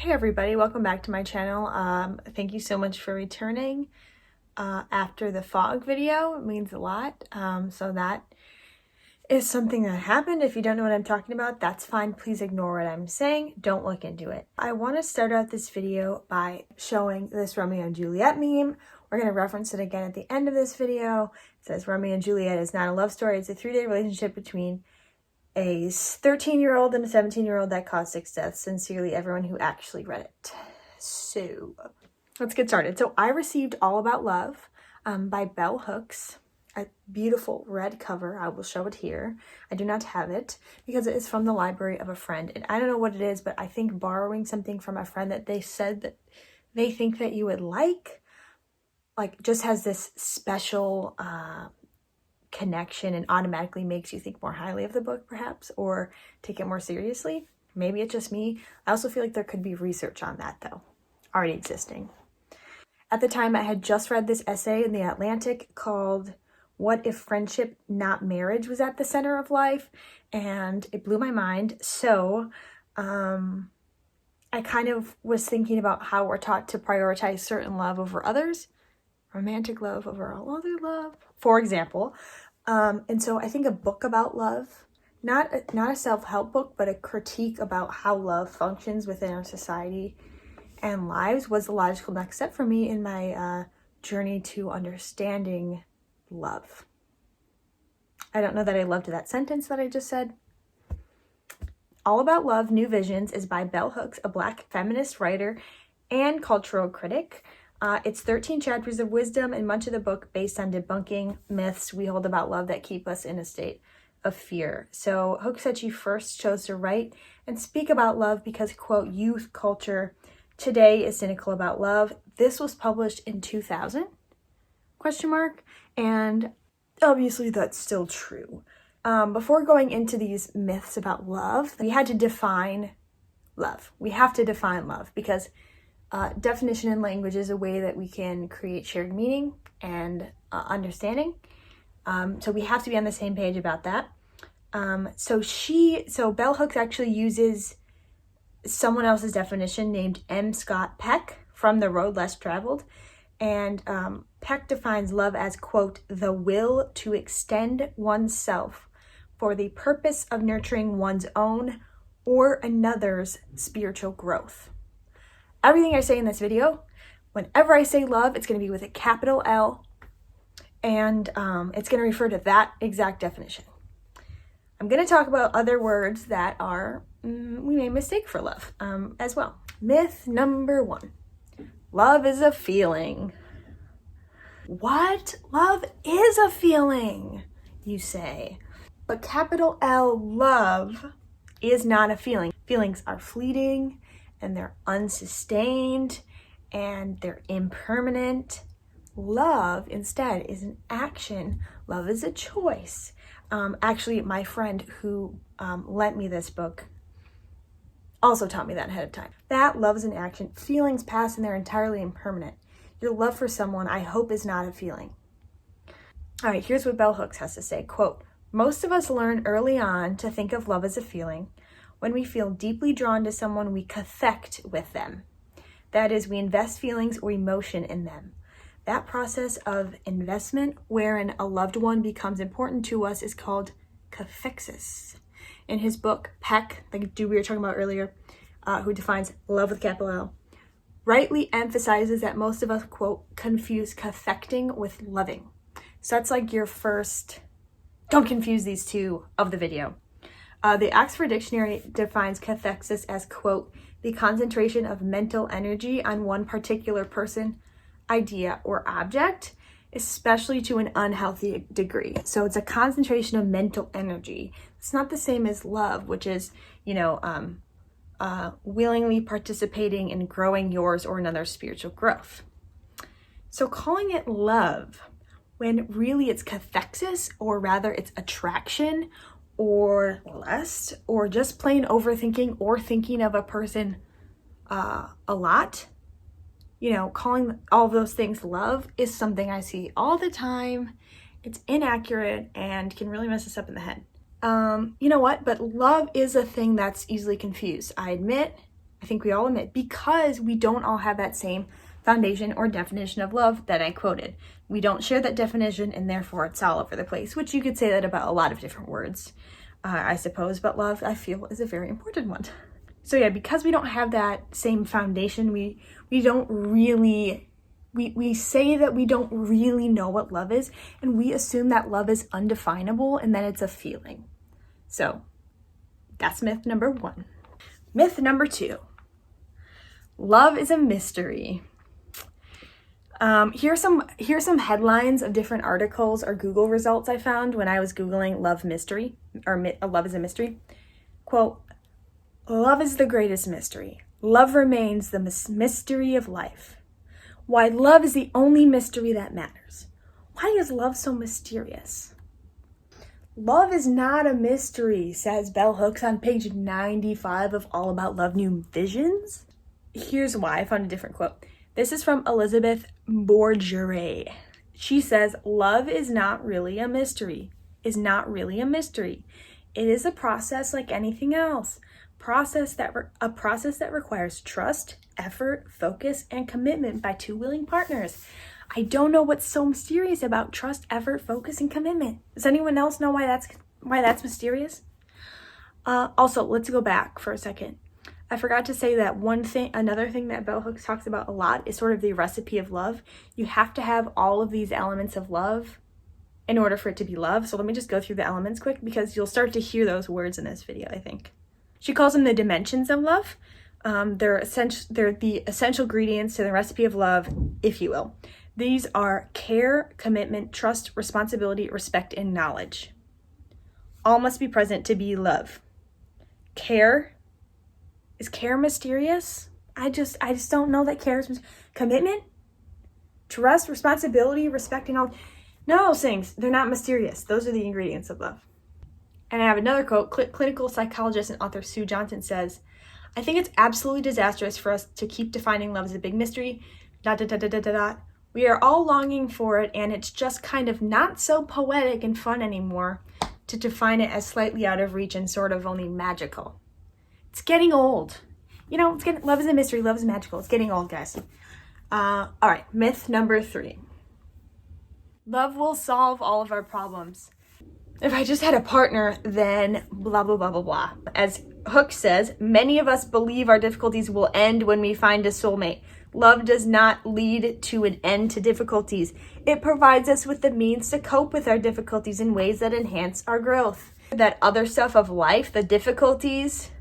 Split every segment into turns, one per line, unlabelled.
Hey everybody, welcome back to my channel. Thank you so much for returning after the fog video. It means a lot. So that is something that happened. If you don't know what I'm talking about, that's fine. Please ignore what I'm saying. Don't look into it. I want to start out this video by showing this Romeo and Juliet meme. We're going to reference it again at the end of this video. It says Romeo and Juliet is not a love story. It's a 3-day relationship between a 13-year-old and a 17-year-old that caused 6 deaths. Sincerely, everyone who actually read it. So let's get started. So I received All About Love by Bell Hooks, a beautiful red cover. I will show it here. I do not have it because it is from the library of a friend. And I don't know what it is, but I think borrowing something from a friend that they said that they think that you would like just has this special connection and automatically makes you think more highly of the book, perhaps, or take it more seriously. Maybe it's just me. I also feel like there could be research on that, though, already existing. At the time, I had just read this essay in The Atlantic called What If Friendship, Not Marriage, Was at the Center of Life, and it blew my mind. So I kind of was thinking about how we're taught to prioritize certain love over others, romantic love over all other love, for example. And so I think a book about love, not a self-help book, but a critique about how love functions within our society and lives was the logical next step for me in my journey to understanding love. I don't know that I loved that sentence that I just said. All About Love, New Visions is by Bell Hooks, a Black feminist writer and cultural critic. It's 13 chapters of wisdom and much of the book based on debunking myths we hold about love that keep us in a state of fear. So Hooks said she first chose to write and speak about love because, quote, youth culture today is cynical about love. This was published in 2000, ? And obviously that's still true. Before going into these myths about love, we had to define love. We have to define love because definition in language is a way that we can create shared meaning and understanding. So we have to be on the same page about that. So Bell Hooks actually uses someone else's definition named M Scott Peck from The Road Less Traveled. And Peck defines love as, quote, the will to extend oneself for the purpose of nurturing one's own or another's spiritual growth. Everything I say in this video, whenever I say love, it's going to be with a capital L, and it's going to refer to that exact definition. I'm going to talk about other words that we may mistake for love as well. Myth number 1. Love is a feeling. What? Love is a feeling, you say. But capital L, love, is not a feeling. Feelings are fleeting, and they're unsustained, and they're impermanent. Love, instead, is an action. Love is a choice. Actually, my friend who lent me this book also taught me that ahead of time. That love is an action. Feelings pass, and they're entirely impermanent. Your love for someone, I hope, is not a feeling. All right, here's what Bell Hooks has to say. Quote, most of us learn early on to think of love as a feeling. When we feel deeply drawn to someone, we affect with them. That is, we invest feelings or emotion in them. That process of investment, wherein a loved one becomes important to us, is called cathexis. In his book, Peck, the dude we were talking about earlier, who defines love with capital L, rightly emphasizes that most of us, quote, confuse cathecting with loving. So that's like your first, don't confuse these two of the video. The Oxford Dictionary defines cathexis as, quote, the concentration of mental energy on one particular person, idea, or object, especially to an unhealthy degree. So it's a concentration of mental energy. It's not the same as love, which is, willingly participating in growing yours or another's spiritual growth. So calling it love, when really it's cathexis, or rather it's attraction, or lust, or just plain overthinking or thinking of a person a lot, calling all of those things love is something I see all the time. It's inaccurate and can really mess us up in the head. You know what? But love is a thing that's easily confused. I admit I think we all admit, because we don't all have that same foundation or definition of love that I quoted. We don't share that definition, and therefore it's all over the place, which you could say that about a lot of different words, I suppose, but love, I feel, is a very important one. So yeah, because we don't have that same foundation, we don't really, we say that we don't really know what love is, and we assume that love is undefinable and that it's a feeling. So that's myth number 1. Myth number 2, love is a mystery. Here's some headlines of different articles or Google results I found when I was Googling love mystery, or love is a mystery. Quote, love is the greatest mystery. Love remains the mystery of life. Why love is the only mystery that matters. Why is love so mysterious? Love is not a mystery, says Bell Hooks on page 95 of All About Love New Visions. Here's why. I found a different quote. This is from Elizabeth Bourgeret. She says, love is not really a mystery. Is not really a mystery. It is a process like anything else. A process that requires trust, effort, focus, and commitment by 2 willing partners. I don't know what's so mysterious about trust, effort, focus, and commitment. Does anyone else know why that's mysterious? Also, let's go back for a second. I forgot to say that another thing that Bell Hooks talks about a lot is sort of the recipe of love. You have to have all of these elements of love in order for it to be love. So let me just go through the elements quick, because you'll start to hear those words in this video, I think. She calls them the dimensions of love. They're the essential ingredients to the recipe of love, if you will. These are care, commitment, trust, responsibility, respect, and knowledge. All must be present to be love. Care. Is care mysterious? I just don't know that care is commitment, trust, responsibility, respect, and all. None of those things, they're not mysterious. Those are the ingredients of love. And I have another quote. Clinical psychologist and author Sue Johnson says, I think it's absolutely disastrous for us to keep defining love as a big mystery. ... We are all longing for it, and it's just kind of not so poetic and fun anymore to define it as slightly out of reach and sort of only magical. It's getting old. Love is a mystery, love is magical. It's getting old, guys. All right, myth number 3. Love will solve all of our problems. If I just had a partner, then blah, blah, blah, blah, blah. As Hook says, many of us believe our difficulties will end when we find a soulmate. Love does not lead to an end to difficulties. It provides us with the means to cope with our difficulties in ways that enhance our growth. That other stuff of life, the difficulties,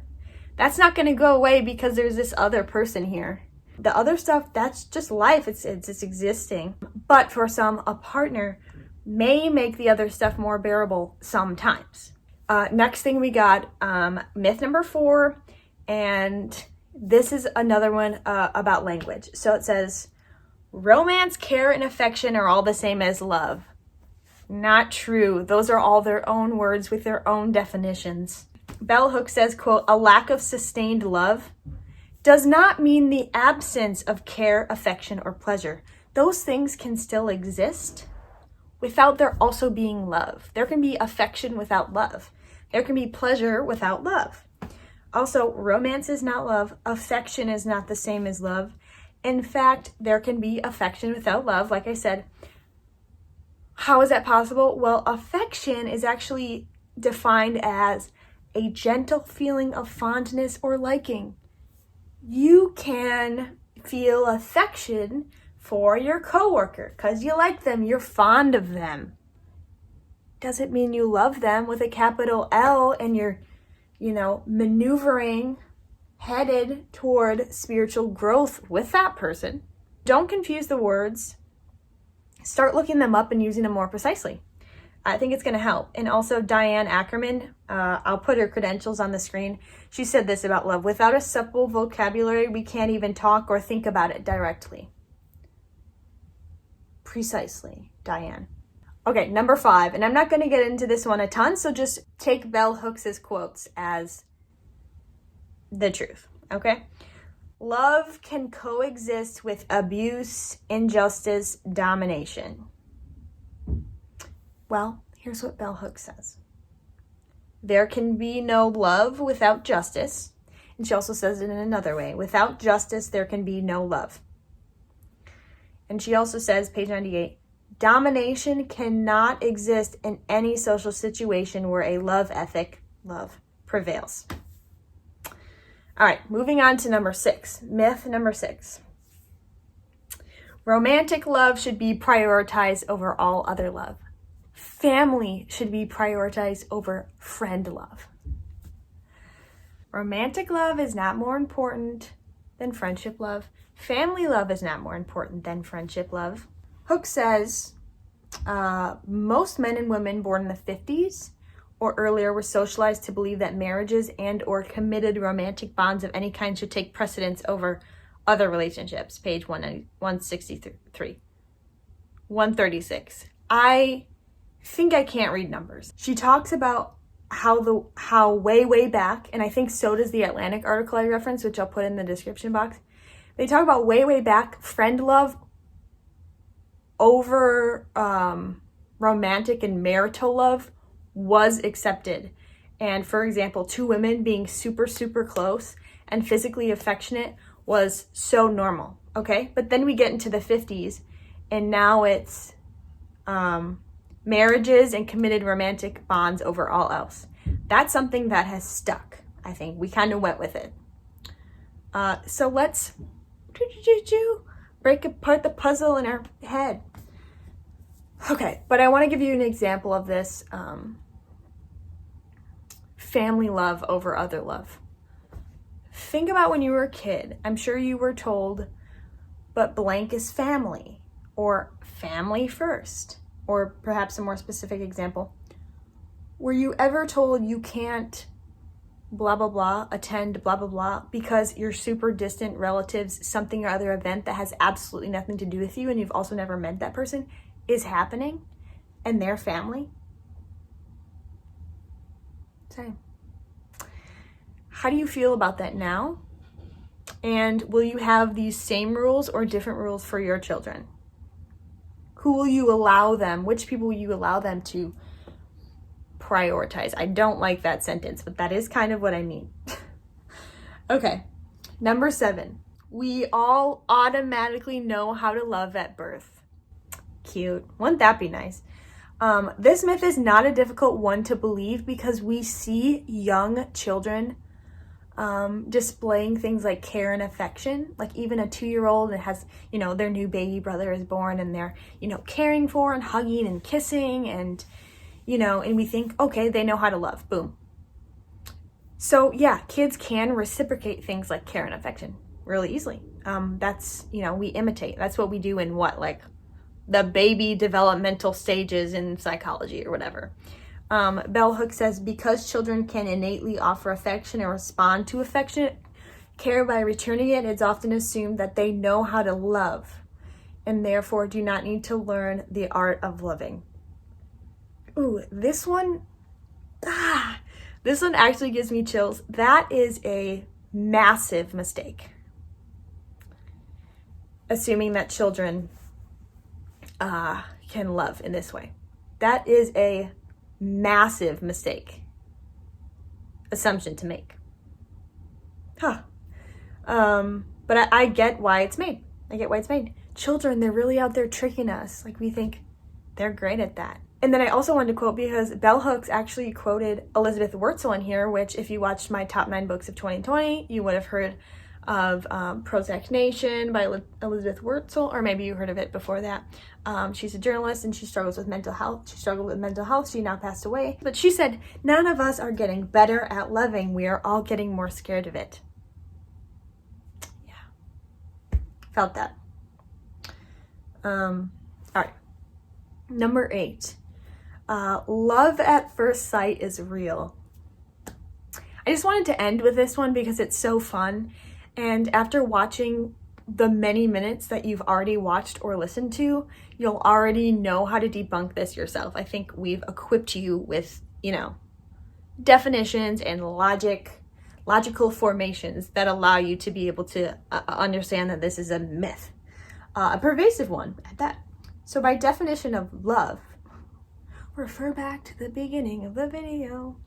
that's not going to go away because there's this other person here. The other stuff, that's just life. It's existing. But for some, a partner may make the other stuff more bearable sometimes. Next thing we got, myth number 4, and this is another one about language. So it says, romance, care, and affection are all the same as love. Not true. Those are all their own words with their own definitions. Bell Hooks says, quote, a lack of sustained love does not mean the absence of care, affection, or pleasure. Those things can still exist without there also being love. There can be affection without love. There can be pleasure without love. Also, romance is not love. Affection is not the same as love. In fact, there can be affection without love, like I said. How is that possible? Well, affection is actually defined as a gentle feeling of fondness or liking. You can feel affection for your coworker because you like them, you're fond of them. Doesn't mean you love them with a capital L and you're, maneuvering headed toward spiritual growth with that person. Don't confuse the words. Start looking them up and using them more precisely. I think it's going to help. And also Diane Ackerman, I'll put her credentials on the screen. She said this about love. Without a supple vocabulary, we can't even talk or think about it directly. Precisely, Diane. Okay, number 5. And I'm not going to get into this one a ton, so just take Bell Hooks' quotes as the truth, okay? Love can coexist with abuse, injustice, domination. Well, here's what Bell Hooks says. There can be no love without justice, And she also says it in another way. Without justice, there can be no love. And she also says, page 98, domination cannot exist in any social situation where a love ethic, love, prevails. All right, moving on to number 6. Myth number 6. Romantic love should be prioritized over all other love. Family should be prioritized over friend love. Romantic love is not more important than friendship love. Family love is not more important than friendship love. Hook says, most men and women born in the 50s or earlier were socialized to believe that marriages and or committed romantic bonds of any kind should take precedence over other relationships. Page 163. 136. I think I can't read numbers. She talks about how way back, and I think so does the Atlantic article I referenced, which I'll put in the description box. They talk about way back, friend love over romantic and marital love was accepted. And for example, 2 women being super close and physically affectionate was so normal, okay? But then we get into the 50s, and now it's marriages and committed romantic bonds over all else. That's something that has stuck, I think. We kind of went with it. So let's break apart the puzzle in our head. Okay, but I want to give you an example of this family love over other love. Think about when you were a kid. I'm sure you were told, but blank is family, or family first, or perhaps a more specific example. Were you ever told you can't blah, blah, blah, attend blah, blah, blah, because your super distant relatives, something or other event that has absolutely nothing to do with you and you've also never met that person is happening and their family? Same. How do you feel about that now? And will you have these same rules or different rules for your children? Who will you allow them? Which people will you allow them to prioritize? I don't like that sentence, but that is kind of what I mean. Okay, number 7. We all automatically know how to love at birth. Cute. Wouldn't that be nice? This myth is not a difficult one to believe because we see young children displaying things like care and affection. Like even a 2-year-old that has, their new baby brother is born and they're, caring for and hugging and kissing and, and we think, okay, they know how to love. Boom. So yeah, kids can reciprocate things like care and affection really easily. That's, we imitate. That's what we do in the baby developmental stages in psychology or whatever. Bell Hook says, because children can innately offer affection and respond to affectionate care by returning it, it's often assumed that they know how to love and therefore do not need to learn the art of loving. Ooh, this one actually gives me chills. That is a massive mistake. Assuming that children can love in this way. That is a massive assumption to make. But I get why it's made. Children, they're really out there tricking us. We think they're great at that. And then I also wanted to quote, because Bell Hooks actually quoted Elizabeth Wurtzel in here, which if you watched my top 9 books of 2020, you would have heard of Prozac Nation by Elizabeth Wurtzel, or maybe you heard of it before that. She's a journalist and she struggles with mental health. She now passed away. But she said, none of us are getting better at loving. We are all getting more scared of it. Yeah. Felt that. All right. Number 8. Love at first sight is real. I just wanted to end with this one because it's so fun. And after watching the many minutes that you've already watched or listened to, you'll already know how to debunk this yourself. I think we've equipped you with, definitions and logical formations that allow you to be able to understand that this is a myth, a pervasive one at that. So by definition of love, refer back to the beginning of the video.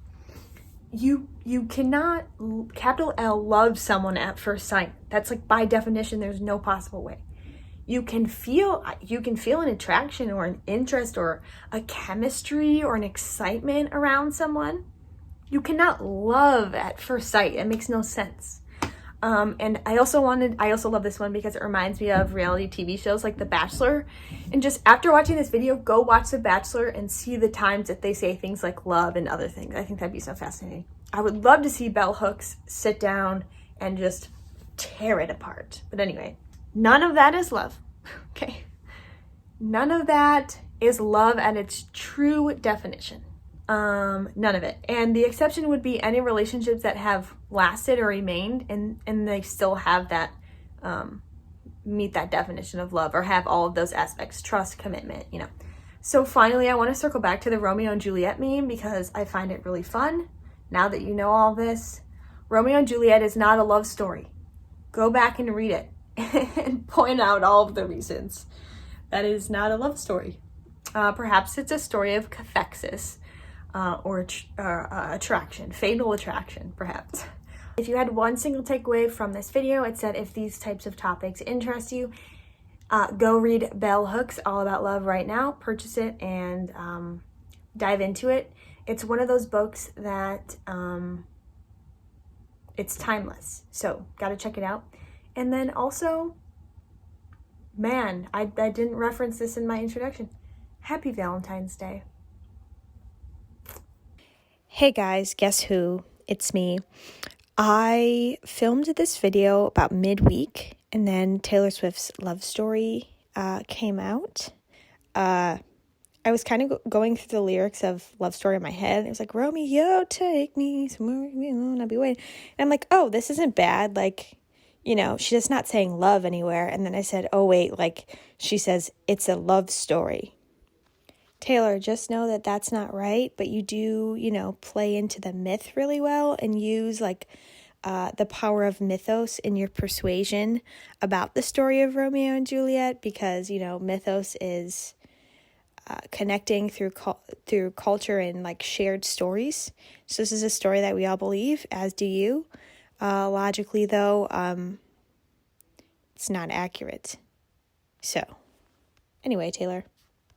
you cannot, capital L, love someone at first sight. That's like, by definition, there's no possible way. You can feel an attraction or an interest or a chemistry or an excitement around someone. You cannot love at first sight. It makes no sense. And I also love this one because it reminds me of reality TV shows like The Bachelor. And just after watching this video, go watch The Bachelor and see the times that they say things like love and other things. I think that'd be so fascinating. I would love to see bell hooks sit down and just tear it apart. But anyway, none of that is love. Okay? None of that is love at its true definition. None of it. And the exception would be any relationships that have lasted or remained and they still have that, meet that definition of love or have all of those aspects, trust, commitment, you know. So finally, I want to circle back to the Romeo and Juliet meme because I find it really fun. Now that you know all this, Romeo and Juliet is not a love story. Go back and read it and point out all of the reasons that is not a love story. Perhaps it's a story of cathexis. Or attraction, fatal attraction, perhaps. If you had one single takeaway from this video, it said if these types of topics interest you, go read Bell Hooks, All About Love right now. Purchase it and dive into it. It's one of those books that it's timeless, so gotta check it out. And then also, man, I didn't reference this in my introduction. Happy Valentine's Day. Hey guys, guess who? It's me. I filmed this video about midweek, and then Taylor Swift's Love Story came out. I was kind of going through the lyrics of Love Story in my head. It was like, Romeo, take me somewhere alone, I'll be waiting. And I'm like, oh, this isn't bad. Like, you know, she's just not saying love anywhere. And then I said, oh, wait, like, she says it's a love story. Taylor, just know that that's not right, but you do, you know, play into the myth really well and use like the power of mythos in your persuasion about the story of Romeo and Juliet because, you know, mythos is connecting through culture and like shared stories. So this is a story that we all believe, as do you. Logically, though, it's not accurate. So, anyway, Taylor.